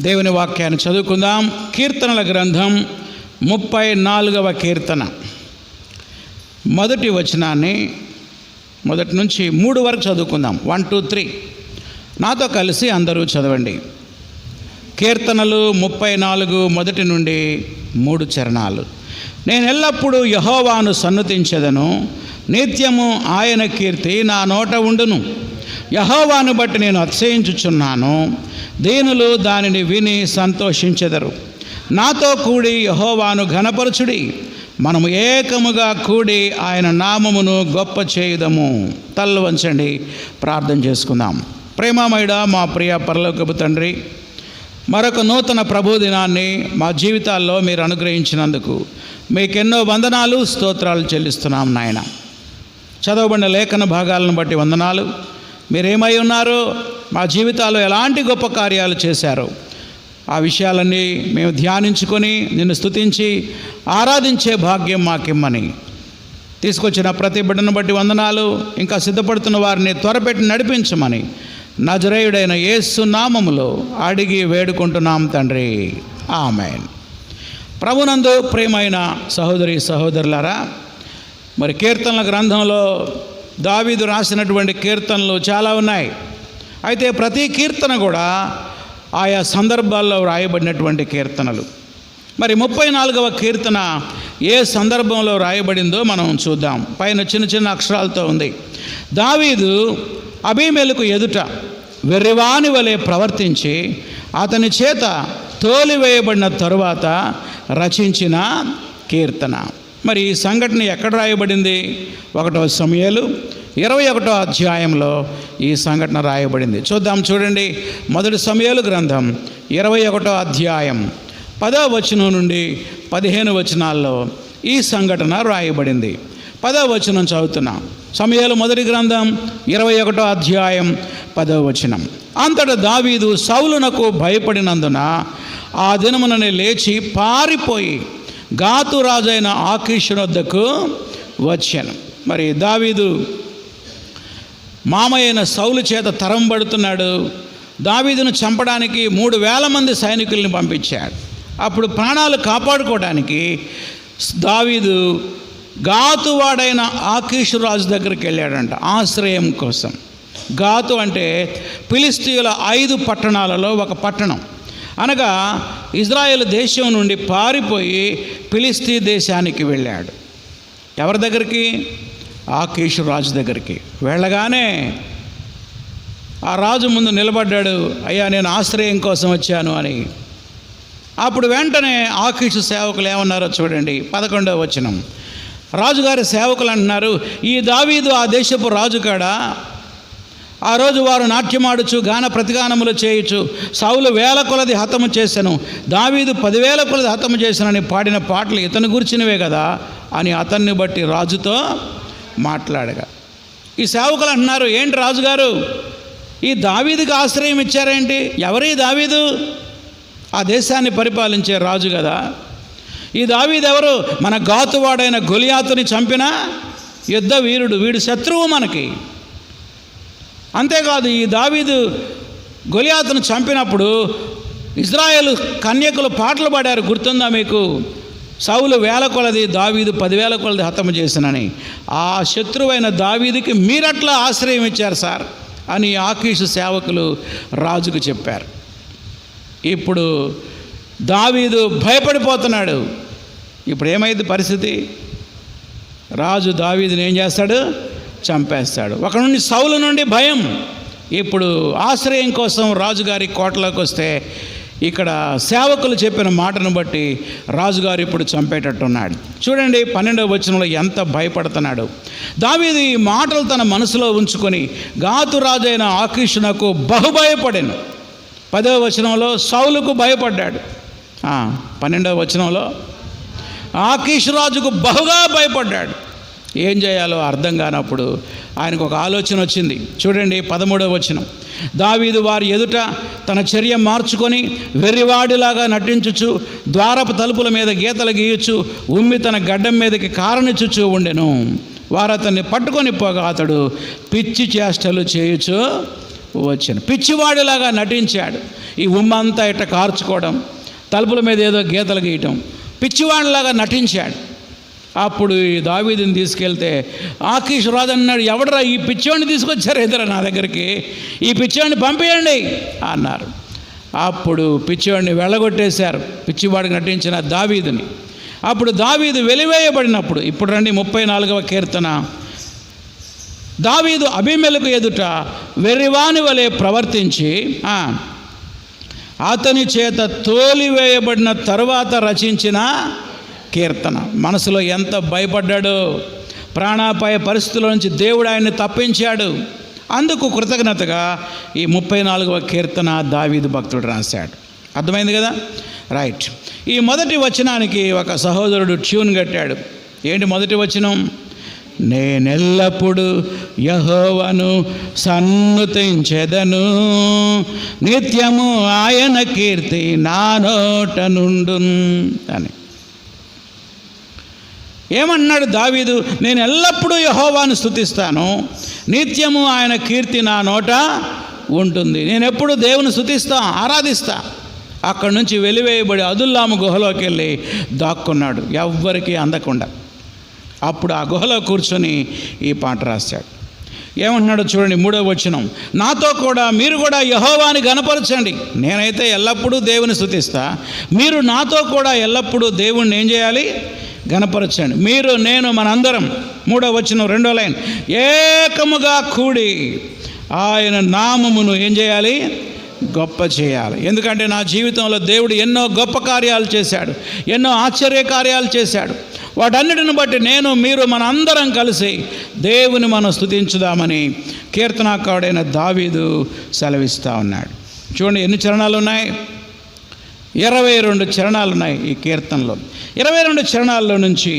దేవుని వాక్యాన్ని చదువుకుందాం. కీర్తనల గ్రంథం 34వ కీర్తన మొదటి వచనాన్ని మొదటి నుంచి 3 వరకు చదువుకుందాం. 1, 2, 3 నాతో కలిసి అందరూ చదవండి. కీర్తనలు 34 మొదటి నుండి 3 చరణాలు. నేను ఎల్లప్పుడూ యెహోవాను సన్నుతించెదను, నిత్యము ఆయన కీర్తి నా నోట ఉండును. యెహోవాను బట్టి నేను అతిశయించుచున్నాను, దీనులు దానిని విని సంతోషించెదరు. నాతో కూడి యెహోవాను ఘనపరచుడి, మనము ఏకముగా కూడి ఆయన నామమును గొప్ప చేయుదము. తలలు వంచండి, ప్రార్థన చేసుకుందాం. ప్రేమమయుడా మా ప్రియ పరలోకపు తండ్రి, మరొక నూతన ప్రభు దినాన్ని మా జీవితాల్లో మీరు అనుగ్రహించినందుకు మీకెన్నో వందనాలు, స్తోత్రాలు చెల్లిస్తున్నాం నాయన. చదవబడిన లేఖన భాగాలను బట్టి వందనాలు. మీరేమై ఉన్నారో, మా జీవితాల్లో ఎలాంటి గొప్ప కార్యాలు చేశారో ఆ విషయాలన్నీ మేము ధ్యానించుకొని నిన్ను స్తుతించి ఆరాధించే భాగ్యం మాకిమ్మని, తీసుకొచ్చిన ప్రతి బిడ్డను బట్టి వందనాలు. ఇంకా సిద్ధపడుతున్న వారిని త్వరపెట్టి నడిపించమని నజరేయుడైన యేసు నామములో అడిగి వేడుకుంటున్నాం తండ్రి, ఆమేన్. ప్రభునందు ప్రియమైన సహోదరి సహోదరులారా, మరి కీర్తనల గ్రంథంలో దావీదు రాసినటువంటి కీర్తనలు చాలా ఉన్నాయి. అయితే ప్రతి కీర్తన కూడా ఆయా సందర్భాల్లో రాయబడినటువంటి కీర్తనలు. మరి 34వ కీర్తన ఏ సందర్భంలో రాయబడిందో మనం చూద్దాం. పైన చిన్న చిన్న అక్షరాలతో ఉంది. దావీదు అబీమెలెకు ఎదుట వెర్రివాని వలె ప్రవర్తించి అతని చేత తోలివేయబడిన తరువాత రచించిన కీర్తన. మరి ఈ సంఘటన ఎక్కడ రాయబడింది? 1వ సమూయేలు 21వ అధ్యాయంలో ఈ సంఘటన రాయబడింది. చూద్దాం, చూడండి. మొదటి సమూయేలు గ్రంథం 21వ అధ్యాయం 10వ వచనం నుండి 15 వచనాల్లో ఈ సంఘటన రాయబడింది. 10వ వచనం చదువుతున్నాం. సమూయేలు మొదటి గ్రంథం 21వ అధ్యాయం 10వ వచనం. అంతటా దావీదు సౌలునకు భయపడినందున ఆ దినముననే లేచి పారిపోయి గాతు రాజైన ఆకీషు వద్దకు వచ్చాను. మరి దావీదు మామయ్యైన సౌలు చేత తరంబడుతున్నాడు. దావీదును చంపడానికి 3,000 మంది సైనికుల్ని పంపించాడు. అప్పుడు ప్రాణాలు కాపాడుకోవడానికి దావీదు గాతువాడైన ఆకీషు రాజు దగ్గరికి వెళ్ళాడంట, ఆశ్రయం కోసం. గాతు అంటే ఫిలిష్తీయుల 5 పట్టణాలలో ఒక పట్టణం. అనగా ఇజ్రాయేల్ దేశం నుండి పారిపోయి ఫిలిష్తీ దేశానికి వెళ్ళాడు. ఎవరి దగ్గరికి? ఆకీషు రాజు దగ్గరికి. వెళ్ళగానే ఆ రాజు ముందు నిలబడ్డాడు, అయ్యా నేను ఆశ్రయం కోసం వచ్చాను అని. అప్పుడు వెంటనే ఆకీషు సేవకులు ఏమన్నారో చూడండి. 11వ వచనం. రాజుగారి సేవకులు అంటున్నారు, ఈ దావీదు ఆ దేశపు రాజు కాడా? ఆ రోజు వారు నాట్యమాడుచు గాన ప్రతిగానములు చేయుచు సౌలు 1000 కొలది హతము చేశాను, దావీదు 10,000 కొలది హతము చేశానని పాడిన పాటలు ఇతని గురించినవే కదా అని అతన్ని బట్టి రాజుతో మాట్లాడగా, ఈ సేవకులు అంటున్నారు, ఏంటి రాజుగారు ఈ దావీదుకి ఆశ్రయం ఇచ్చారేంటి? ఎవరి దావీదు? ఆ దేశాన్ని పరిపాలించే రాజు కదా. ఈ దావీదు ఎవరు? మన గాతువాడైన గొలియాతుని చంపిన యుద్ధ వీరుడు, వీడు శత్రువు మనకి. అంతేకాదు, ఈ దావీదు గొలియాతును చంపినప్పుడు ఇజ్రాయేలు కన్యకులు పాటలు పాడారు, గుర్తుందా మీకు? సౌలు 1000 కొలది, దావీదు 10,000 కొలది హతము చేసినని. ఆ శత్రువైన దావీదుకి మీరట్లా ఆశ్రయం ఇచ్చారు సార్ అని ఆకీషు సేవకులు రాజుకు చెప్పారు. ఇప్పుడు దావీదు భయపడిపోతున్నాడు. ఇప్పుడు ఏమైంది పరిస్థితి? రాజు దావీదుని ఏం చేస్తాడు? చంపేస్తాడు. ఒక నుండి సౌలు నుండి భయం, ఇప్పుడు ఆశ్రయం కోసం రాజుగారి కోటలోకి వస్తే ఇక్కడ సేవకులు చెప్పిన మాటను బట్టి రాజుగారు ఇప్పుడు చంపేటట్టున్నాడు. చూడండి 12వ వచనంలో ఎంత భయపడుతున్నాడు. దావీదు ఈ మాటలు తన మనసులో ఉంచుకొని గాతు రాజైన ఆకీషునకు బహుభయపడాను. 10వ వచనంలో సౌలుకు భయపడ్డాడు. 12వ వచనంలో ఆకీషు రాజుకు బహుగా భయపడ్డాడు. ఏం చేయాలో అర్థం కానప్పుడు ఆయనకు ఒక ఆలోచన వచ్చింది. చూడండి 13వ వచనం. దావీదు వారి ఎదుట తన చర్య మార్చుకొని వెర్రివాడిలాగా నటించుచు ద్వారపు తలుపుల మీద గీతలు గీయచ్చు ఉమ్మి తన గడ్డం మీదకి కారణిచ్చుచూ ఉండెను. వారు అతన్ని పట్టుకొని పోగా అతడు పిచ్చి చేష్టలు చేయుచు వచ్చెను. పిచ్చివాడిలాగా నటించాడు. ఈ ఉమ్మంతా ఇట్ట కార్చుకోవడం, తలుపుల మీద ఏదో గీతలు గీయటం, పిచ్చివాడిలాగా నటించాడు. అప్పుడు ఈ దావీదుని తీసుకెళ్తే ఆకీషు రాజన్నాడు, ఎవడరా ఈ పిచ్చివాడిని తీసుకొచ్చారు ఎదురా నా దగ్గరికి, ఈ పిచ్చివాడిని పంపేయండి అన్నారు. అప్పుడు పిచ్చివాడిని వెళ్ళగొట్టేశారు, పిచ్చివాడికి నటించిన దావీదుని. అప్పుడు దావీదు వెలివేయబడినప్పుడు, ఇప్పుడు రండి 34వ కీర్తన. దావీదు అబీమెలెకు ఎదుట వెర్రివాని వలె ప్రవర్తించి అతని చేత తోలివేయబడిన తరువాత రచించిన కీర్తన. మనసులో ఎంత భయపడ్డాడో, ప్రాణాపాయ పరిస్థితుల నుంచి దేవుడు ఆయన్ని తప్పించాడు. అందుకు కృతజ్ఞతగా ఈ 34వ కీర్తన దావీదు భక్తుడు రాశాడు. అర్థమైంది కదా? రైట్. ఈ మొదటి వచనానికి ఒక సహోదరుడు ట్యూన్ కట్టాడు. ఏంటి మొదటి వచనం? నేనెల్లప్పుడు యెహోవాను సన్నుతించెదను, నిత్యము ఆయన కీర్తి నా నోట నుండును అని. ఏమన్నాడు దావీదు? నేను ఎల్లప్పుడూ యెహోవాను స్తుతిస్తాను, నిత్యము ఆయన కీర్తి నా నోట ఉంటుంది. నేను ఎప్పుడు దేవుని స్తుతిస్తా, ఆరాధిస్తా. అక్కడి నుంచి వెలివేయబడి అదుల్లాము గుహలోకి వెళ్ళి దాక్కున్నాడు, ఎవ్వరికీ అందకుండా. అప్పుడు ఆ గుహలో కూర్చొని ఈ పాట రాశాడు. ఏమంటున్నాడో చూడండి, 3వ వచనం. నాతో కూడా మీరు కూడా యెహోవాని గణపరచండి. నేనైతే ఎల్లప్పుడూ దేవుని స్తుతిస్తా, మీరు నాతో కూడా ఎల్లప్పుడూ దేవుణ్ణి ఏం చేయాలి? గణపరచండి. మీరు, నేను, మనందరం. 3వ వచనం 2వ లైన్. ఏకముగా కూడి ఆయన నామమును ఏం చేయాలి? గొప్ప చేయాలి. ఎందుకంటే నా జీవితంలో దేవుడు ఎన్నో గొప్ప కార్యాలు చేశాడు, ఎన్నో ఆశ్చర్య కార్యాలు చేశాడు. వాటన్నిటిని బట్టి నేను, మీరు, మనందరం కలిసి దేవుని మనం స్తుతించుదామని కీర్తనాకారుడైన దావీదు సెలవిస్తూ ఉన్నాడు. చూడండి ఎన్ని చరణాలు ఉన్నాయి? 22 చరణాలు ఉన్నాయి ఈ కీర్తనలో. 22 చరణాల్లో నుంచి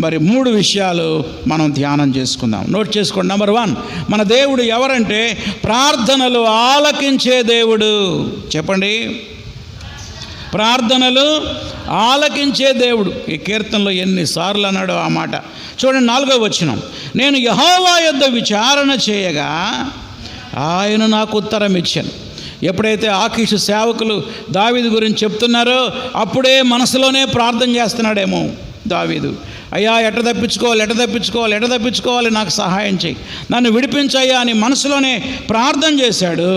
మరి 3 విషయాలు మనం ధ్యానం చేసుకుందాం. నోట్ చేసుకోండి. నెంబర్ 1, మన దేవుడు ఎవరంటే ప్రార్థనలు ఆలకించే దేవుడు. చెప్పండి, ప్రార్థనలు ఆలకించే దేవుడు. ఈ కీర్తనలో ఎన్నిసార్లు అన్నాడో ఆ మాట. చూడండి 4వ వచనం. నేను యెహోవా యొద్ద విచారణ చేయగా ఆయన నాకు ఉత్తరం ఇచ్చాను. ఎప్పుడైతే ఆకీషు సేవకులు దావీదు గురించి చెప్తున్నారో అప్పుడే మనసులోనే ప్రార్థన చేస్తున్నాడేమో దావీదు. అయ్యా ఎట తప్పించుకోవాలి, నాకు సహాయం చేయి, నన్ను విడిపించయ్యా అని మనసులోనే ప్రార్థన చేశాడు.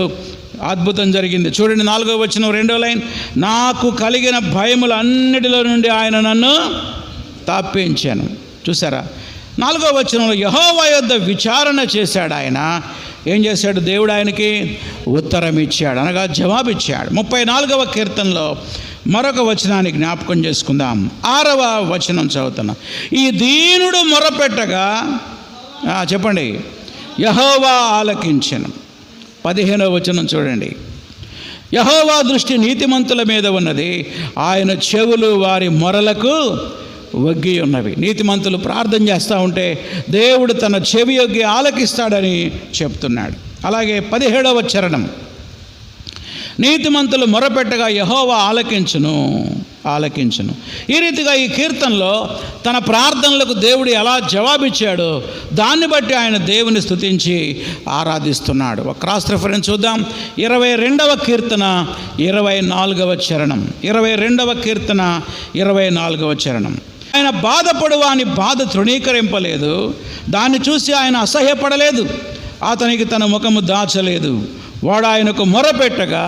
అద్భుతం జరిగింది. చూడండి 4వ వచనం 2వ లైన్. నాకు కలిగిన భయములన్నిటిలో నుండి ఆయన నన్ను తప్పించాను. చూసారా? 4వ వచనంలో యెహోవా యొద్ద విచారణ చేశాడు. ఆయన ఏం చేశాడు? దేవుడు ఆయనకి ఉత్తరం ఇచ్చాడు, అనగా జవాబిచ్చాడు. 34వ కీర్తనలో మరొక వచనాన్ని జ్ఞాపకం చేసుకుందాం. 6వ వచనం చదువుతున్నా. ఈ దీనుడు మొరపెట్టగా చెప్పండి, యెహోవా ఆలకించెను. 15వ వచనం చూడండి. యెహోవా దృష్టి నీతిమంతుల మీద ఉన్నది, ఆయన చెవులు వారి మొరలకు వగ్గి ఉన్నవి. నీతిమంతులు ప్రార్థన చేస్తూ ఉంటే దేవుడు తన చెవి యొగ్గి ఆలకిస్తాడని చెప్తున్నాడు. అలాగే 17వ చరణం. నీతిమంతులు మొరపెట్టగా యెహోవా ఆలకించును. ఈ రీతిగా ఈ కీర్తనలో తన ప్రార్థనలకు దేవుడు ఎలా జవాబిచ్చాడో దాన్ని బట్టి ఆయన దేవుని స్తుతించి ఆరాధిస్తున్నాడు. ఒక క్రాస్ రిఫరెన్స్ చూద్దాం. 22వ కీర్తన 24వ చరణం. 22వ కీర్తన 24వ చరణం. ఆయన బాధపడు వాని బాధ తృణీకరింపలేదు, దాన్ని చూసి ఆయన అసహ్యపడలేదు, అతనికి తన ముఖము దాచలేదు. వాడు ఆయనకు మొరపెట్టగా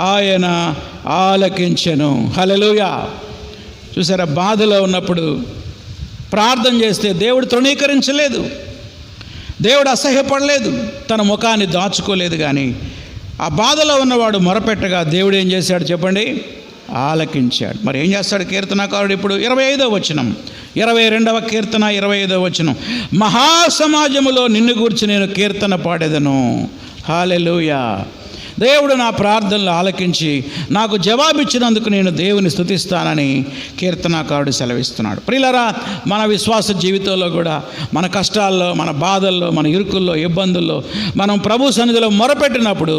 ఆయన ఆలకించెను. హల్లెలూయా. చూసారా? బాధలో ఉన్నప్పుడు ప్రార్థన చేస్తే దేవుడు తృణీకరించలేదు, దేవుడు అసహ్యపడలేదు, తన ముఖాన్ని దాచుకోలేదు. కానీ ఆ బాధలో ఉన్నవాడు మొరపెట్టగా దేవుడు ఏం చేశాడు చెప్పండి? ఆలకించాడు. మరి ఏం చేస్తాడు కీర్తనాకారుడు? ఇప్పుడు 25వ వచనం, 22వ కీర్తన 25వ వచనం. మహాసమాజములో నిన్ను గూర్చి నేను కీర్తన పాడేదను. హల్లెలూయా. దేవుడు నా ప్రార్థనలు ఆలకించి నాకు జవాబిచ్చినందుకు నేను దేవుని స్తుతిస్తానని కీర్తనాకారుడు సెలవిస్తున్నాడు. ప్రియులారా, మన విశ్వాస జీవితంలో కూడా మన కష్టాల్లో, మన బాధల్లో, మన ఇరుకుల్లో, ఇబ్బందుల్లో మనం ప్రభు సన్నిధిలో మొరపెట్టినప్పుడు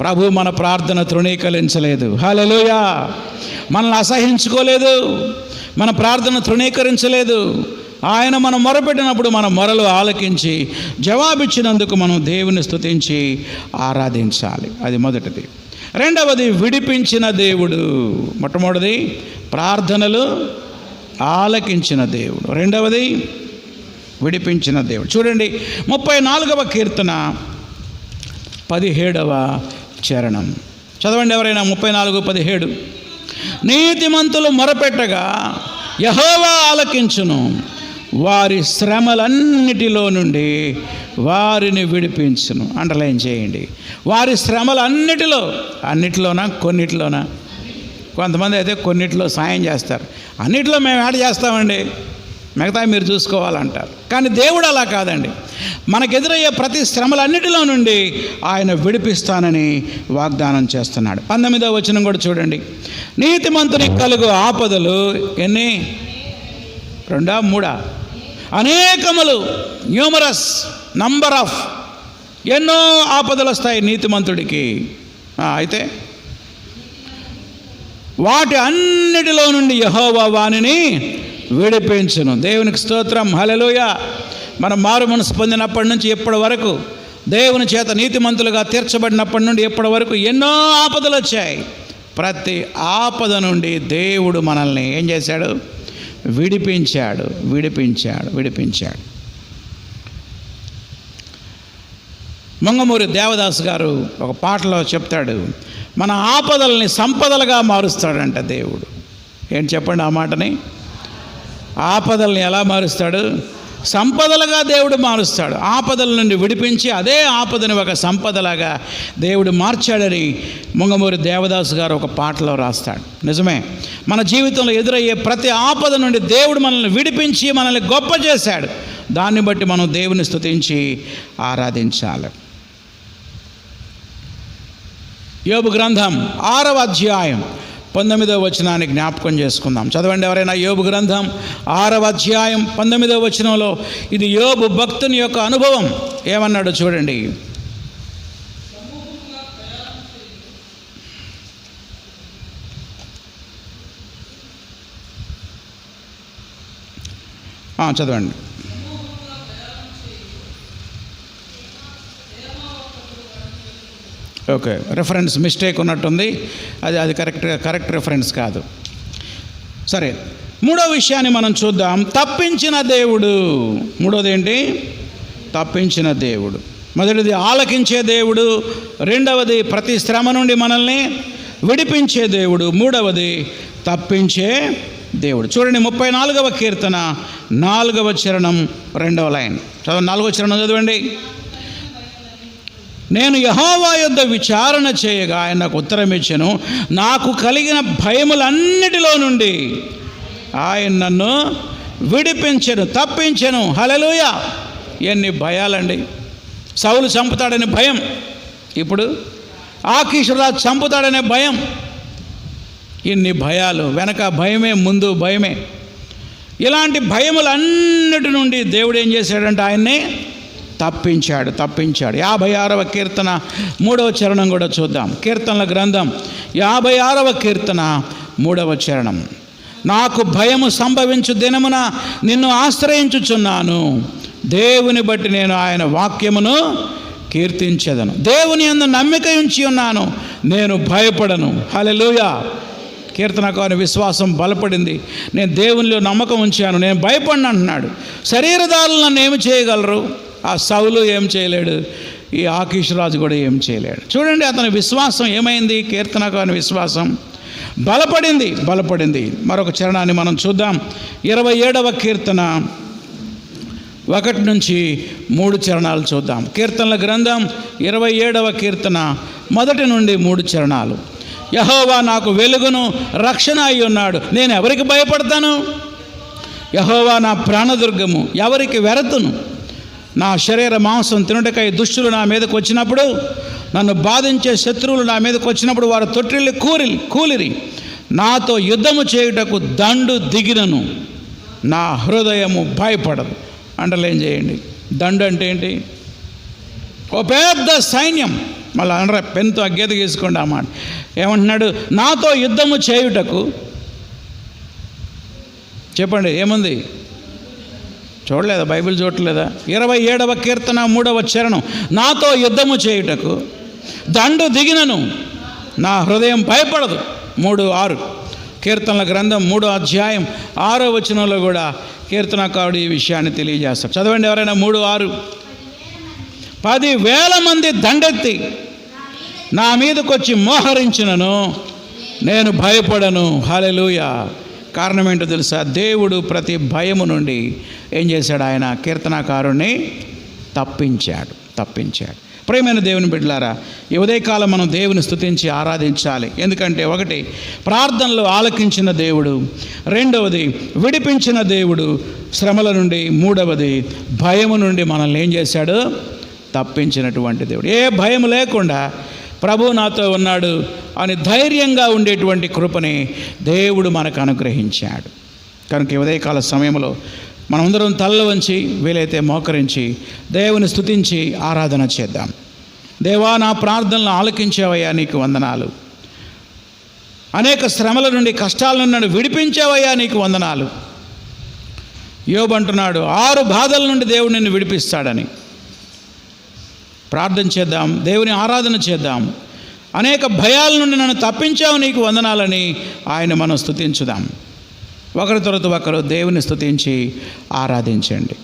ప్రభు మన ప్రార్థన తృణీకరించలేదు. హల్లెలూయా. మనల్ని అసహించుకోలేదు, మన ప్రార్థన తృణీకరించలేదు. ఆయన మనం మొరపెట్టినప్పుడు మన మొరలు ఆలకించి జవాబిచ్చినందుకు మనం దేవుని స్తుతించి ఆరాధించాలి. అది మొదటిది. రెండవది, విడిపించిన దేవుడు. మొట్టమొదటిది ప్రార్థనలు ఆలకించిన దేవుడు. రెండవది విడిపించిన దేవుడు. చూడండి 34వ కీర్తన 17వ చరణం చదవండి ఎవరైనా. 34:17. నీతిమంతులు మొరపెట్టగా యెహోవా ఆలకించును, వారి శ్రమలన్నిటిలో నుండి వారిని విడిపించును. అండర్లైన్ చేయండి. వారి శ్రమలన్నిటిలో. అన్నిటిలోనా కొన్నిటిలోనా? కొంతమంది అయితే కొన్నిటిలో సాయం చేస్తారు, అన్నిటిలో మేము యాడ్ చేస్తామండి, మిగతా మీరు చూసుకోవాలంటారు. కానీ దేవుడు అలా కాదండి. మనకెదురయ్యే ప్రతి శ్రమలన్నిటిలో నుండి ఆయన విడిపిస్తానని వాగ్దానం చేస్తున్నాడు. 19వ వచనం కూడా చూడండి. నీతిమంతునికి కలుగు ఆపదలు ఎన్ని? 2, 3 అనేకములు. Numerous, number of. ఎన్నో ఆపదలు వస్తాయి నీతిమంతుడికి. అయితే వాటి అన్నిటిలో నుండి యెహోవా వానిని విడిపించును. దేవునికి స్తోత్రం, హల్లెలూయా. మనం మారు మనసు పొందినప్పటి నుంచి ఇప్పటి వరకు, దేవుని చేత నీతిమంతులుగా తీర్చబడినప్పటి నుండి ఇప్పటి వరకు ఎన్నో ఆపదలు వచ్చాయి. ప్రతి ఆపద నుండి దేవుడు మనల్ని ఏం చేశాడు? విడిపించాడు. మంగమూరి దేవదాస్ గారు ఒక పాటలో చెప్తాడు, మన ఆపదల్ని సంపదలుగా మారుస్తాడంట దేవుడు. ఏంటి చెప్పండి ఆ మాటని? ఆపదల్ని ఎలా మారుస్తాడు? సంపదలుగా దేవుడు మారుస్తాడు. ఆపదల నుండి విడిపించి అదే ఆపదని ఒక సంపదలాగా దేవుడు మార్చాడని మంగమూరి దేవదాసు గారు ఒక పాటలో రాస్తాడు. నిజమే, మన జీవితంలో ఎదురయ్యే ప్రతి ఆపద నుండి దేవుడు మనల్ని విడిపించి మనల్ని గొప్ప చేశాడు. దాన్ని బట్టి మనం దేవుని స్తుతించి ఆరాధించాలి. యోబు గ్రంథం 6వ అధ్యాయం 19వ వచనాన్ని జ్ఞాపకం చేసుకుందాం. చదవండి ఎవరైనా. యోబు గ్రంథం 6వ అధ్యాయం 19వ వచనంలో ఇది యోబు భక్తుని యొక్క అనుభవం. ఏమన్నాడు చూడండి. చదవండి. ఓకే, రెఫరెన్స్ మిస్టేక్ ఉన్నట్టుంది. అది కరెక్ట్ రెఫరెన్స్ కాదు. సరే, మూడో విషయాన్ని మనం చూద్దాం. తప్పించిన దేవుడు. మూడోది ఏంటి? తప్పించిన దేవుడు. మొదటిది ఆలకించే దేవుడు, రెండవది ప్రతి శ్రమ నుండి మనల్ని విడిపించే దేవుడు, మూడవది తప్పించే దేవుడు. చూడండి 34వ కీర్తన 4వ చరణం 2వ లైన్. 4వ చరణం చదవండి. నేను యెహోవా యొద్ద విచారణ చేయగా ఆయన నాకు ఉత్తరం ఇచ్చెను, నాకు కలిగిన భయములన్నిటిలో నుండి ఆయన నన్ను విడిపించెను, తప్పించెను. హల్లెలూయా. ఎన్ని భయాలండి. సౌలు చంపుతాడనే భయం, ఇప్పుడు ఆకీషురాజు చంపుతాడనే భయం. ఇన్ని భయాలు, వెనక భయమే, ముందు భయమే. ఇలాంటి భయములన్నిటి నుండి దేవుడు ఏం చేశాడంటే ఆయన్ని తప్పించాడు. 56వ కీర్తన 3వ చరణం కూడా చూద్దాం. కీర్తనల గ్రంథం 56వ కీర్తన 3వ చరణం. నాకు భయము సంభవించు దినమున నిన్ను ఆశ్రయించుచున్నాను, దేవుని బట్టి నేను ఆయన వాక్యమును కీర్తించెదను. దేవుని యందు నమ్మిక ఉంచి ఉన్నాను, నేను భయపడను. హల్లెలూయా. కీర్తనకారుని విశ్వాసం బలపడింది. నేను దేవునిలో నమ్మకం ఉంచాను, నేను భయపడను అంటున్నాడు. శరీరదారులు నన్ను ఏమి చేయగలరు? ఆ సౌలు ఏం చేయలేడు, ఈ ఆకీషురాజు కూడా ఏం చేయలేడు. చూడండి అతని విశ్వాసం ఏమైంది? కీర్తనకారుని విశ్వాసం బలపడింది. మరొక చరణాన్ని మనం చూద్దాం. 27వ కీర్తన 1 నుంచి 3 చరణాలు చూద్దాం. కీర్తనల గ్రంథం 27వ కీర్తన 1 నుండి 3 చరణాలు. యెహోవా నాకు వెలుగును రక్షణ అయి ఉన్నాడు, నేను ఎవరికి భయపడతాను? యెహోవా నా ప్రాణదుర్గము, ఎవరికి వెరతును? నా శరీర మాంసం తినుటకై దుష్టులు నా మీదకు వచ్చినప్పుడు, నన్ను బాధించే శత్రువులు నా మీదకు వచ్చినప్పుడు వారు తొట్టిల్లి కూలిరి. నాతో యుద్ధము చేయుటకు దండు దిగినను, నా హృదయము భయపడదు. అండర్లైన్ చేయండి. దండు అంటే ఏంటి? ఓ పెద్ద సైన్యం. మళ్ళీ అనరా, పెన్తో గీత గీసుకోండి ఆ మాట. ఏమంటున్నాడు? నాతో యుద్ధము చేయుటకు. చెప్పండి ఏముంది? చూడలేదా? బైబిల్ చూడలేదా? 27వ కీర్తన 3వ చరణం, నాతో యుద్ధము చేయుటకు దండు దిగినను నా హృదయం భయపడదు. 3:6 కీర్తనల గ్రంథం 3వ అధ్యాయం 6వ వచనంలో కూడా కీర్తనకారుడు ఈ విషయాన్ని తెలియజేస్తాడు. చదవండి ఎవరైనా. 3:6, 10,000 మంది దండెత్తి నా మీదకొచ్చి మోహరించినను నేను భయపడను. హల్లెలూయా. కారణం ఏంటో తెలుసా? దేవుడు ప్రతి భయము నుండి ఏం చేశాడు? ఆయన కీర్తనాకారుణ్ణి తప్పించాడు. ప్రియమైన దేవుని బిడ్డలారా, ఈ ఉదయకాలం మనం దేవుని స్తుతించి ఆరాధించాలి. ఎందుకంటే 1, ప్రార్థనలు ఆలకించిన దేవుడు, 2వది విడిపించిన దేవుడు శ్రమల నుండి, 3వది భయము నుండి మనల్ని ఏం చేశాడు? తప్పించినటువంటి దేవుడు. ఏ భయం లేకుండా ప్రభు నాతో ఉన్నాడు అని ధైర్యంగా ఉండేటువంటి కృపని దేవుడు మనకు అనుగ్రహించాడు. కనుక ఈ ఉదయకాల సమయంలో మనమందరం తలలు వంచి వీలైతే మోకరించి దేవుని స్తుతించి ఆరాధన చేద్దాం. దేవా, నా ప్రార్థనలు ఆలకించావయ్యా, నీకు వందనాలు. అనేక శ్రమల నుండి, కష్టాల నుండి నన్ను విడిపించావయ్యా, నీకు వందనాలు. యోబు అంటున్నాడు 6 బాధల నుండి దేవుడు నిన్ను విడిపిస్తాడని. ప్రార్థన చేద్దాం, దేవుని ఆరాధన చేద్దాం. అనేక భయాల నుండి నన్ను తప్పించావు, నీకు వందనాలని ఆయన మనం స్తుతించుదాం. ఒకరి తర్వాత ఒకరు దేవుని స్తుతించి ఆరాధించండి.